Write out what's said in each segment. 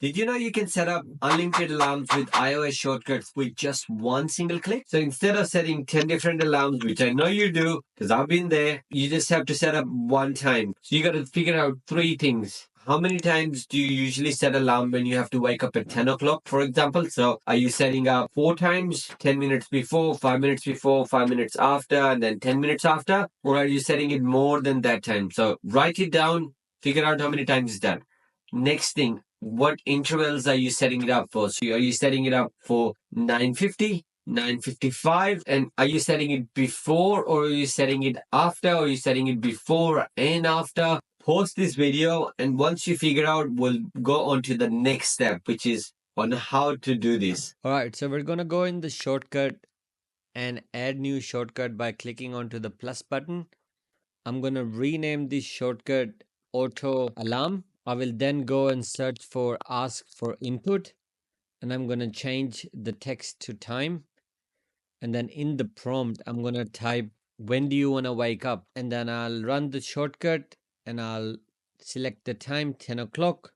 Did you know you can set up unlimited alarms with iOS shortcuts with just one single click? So instead of setting 10 different alarms, which I know you do because I've been there, you just have to set up one time. So you got to figure out three things. How many times do you usually set alarm when you have to wake up at 10 o'clock, for example? So are you setting up 4 times, 10 minutes before, 5 minutes before, 5 minutes after, and then 10 minutes after? Or are you setting it more than that time? So write it down, figure out how many times it's done. Next thing, what intervals are you setting it up for? So are you setting it up for 9:50, 9:55? And are you setting it before or are you setting it after? Or are you setting it before and after? Post this video, and once you figure out, we'll go on to the next step, which is on how to do this. All right, so we're going to go in the shortcut and add new shortcut by clicking onto the plus button. I'm going to rename this shortcut auto alarm. I will then go and search for ask for input, and I'm going to change the text to time. And then in the prompt, I'm going to type, when do you want to wake up? And then I'll run the shortcut and I'll select the time, 10 o'clock.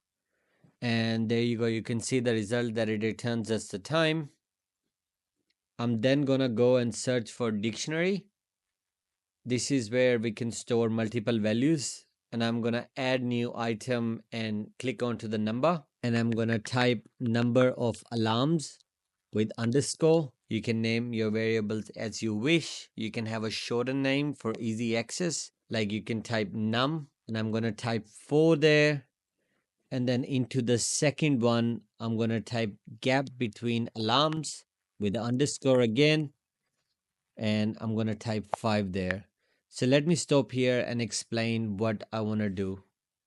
And there you go. You can see the result that it returns us the time. I'm then going to go and search for dictionary. This is where we can store multiple values. And I'm going to add new item and click onto the number. And I'm going to type number of alarms with underscore. You can name your variables as you wish. You can have a shorter name for easy access. Like you can type num, and I'm going to type 4 there. And then into the second one, I'm going to type gap between alarms with the underscore again. And I'm going to type 5 there. So let me stop here and explain what I want to do.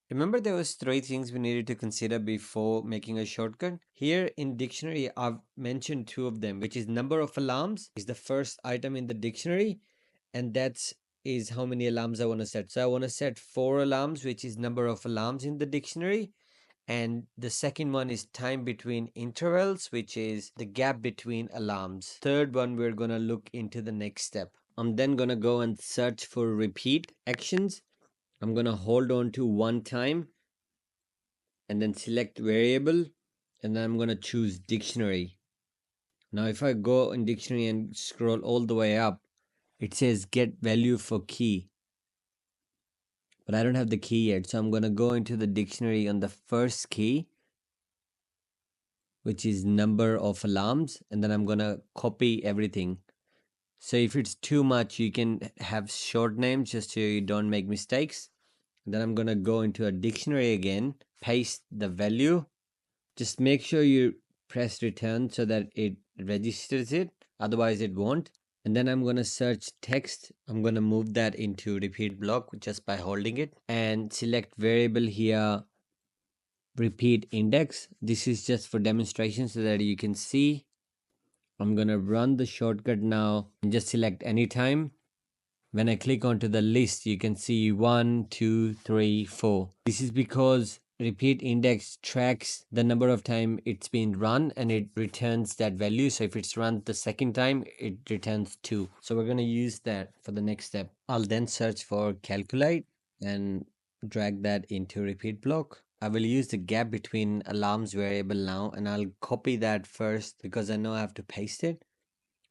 Remember there was 3 things we needed to consider before making a shortcut. Here in dictionary, I've mentioned 2 of them, which is number of alarms is the first item in the dictionary. And that's is how many alarms I want to set. So I want to set 4 alarms, which is number of alarms in the dictionary. And the second one is time between intervals, which is the gap between alarms. Third one, we're going to look into the next step. I'm then going to go and search for repeat actions. I'm going to hold on to one time and then select variable, and then I'm going to choose dictionary. Now if I go in dictionary and scroll all the way up, it says get value for key, but I don't have the key yet. So I'm going to go into the dictionary on the first key, which is number of alarms, and then I'm going to copy everything. So if it's too much, you can have short names just so you don't make mistakes. Then I'm going to go into a dictionary again, paste the value. Just make sure you press return so that it registers it, otherwise it won't. And then I'm going to search text. I'm going to move that into repeat block just by holding it and select variable here, repeat index. This is just for demonstration so that you can see. I'm going to run the shortcut now and just select anytime. When I click onto the list, you can see 1, 2, 3, 4. This is because repeat index tracks the number of time it's been run and it returns that value. So if it's run the second time, it returns 2. So we're going to use that for the next step. I'll then search for calculate and drag that into repeat block. I will use the gap between alarms variable now, and I'll copy that first because I know I have to paste it.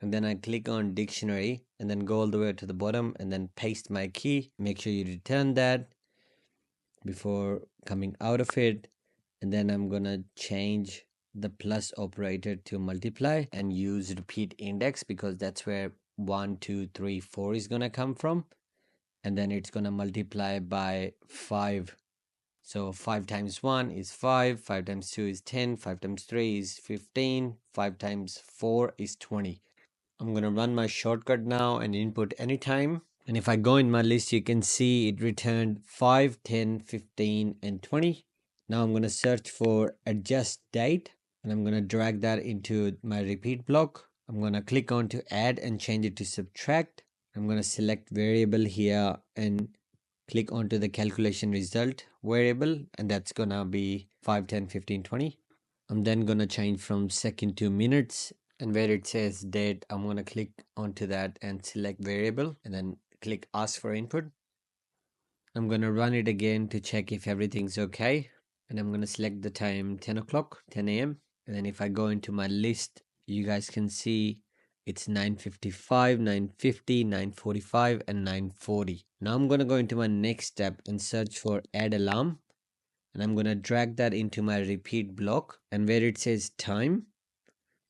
And then I click on dictionary and then go all the way to the bottom and then paste my key. Make sure you return that before coming out of it. And then I'm gonna change the plus operator to multiply and use repeat index because that's where 1, 2, 3, 4 is gonna come from. And then it's gonna multiply by 5. So 5 times 1 is 5, 5 times 2 is 10, 5 times 3 is 15, 5 times 4 is 20. I'm going to run my shortcut now and input anytime. And if I go in my list, you can see it returned 5, 10, 15, and 20. Now I'm going to search for adjust date, and I'm going to drag that into my repeat block. I'm going to click on to add and change it to subtract. I'm going to select variable here and click onto the calculation result variable, and that's going to be 5, 10, 15, 20. I'm then going to change from second to minutes. And where it says date, I'm going to click onto that and select variable and then click ask for input. I'm going to run it again to check if everything's okay. and I'm going to select the time 10 o'clock, 10 a.m. And then if I go into my list, you guys can see it's 9:55, 9:50, 9:45, and 9:40. Now I'm going to go into my next step and search for add alarm. And I'm going to drag that into my repeat block. And where it says time,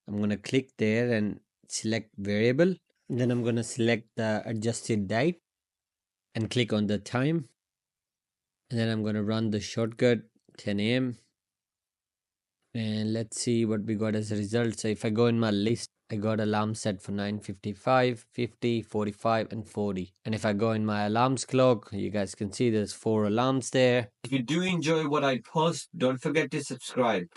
I'm going to click there and select variable. And then I'm going to select the adjusted date and click on the time. And then I'm going to run the shortcut 10 a.m. And let's see what we got as a result. So if I go in my list, I got alarm set for 9:55, 50, 45, and 40. And if I go in my alarms clock, you guys can see there's 4 alarms there. If you do enjoy what I post, don't forget to subscribe.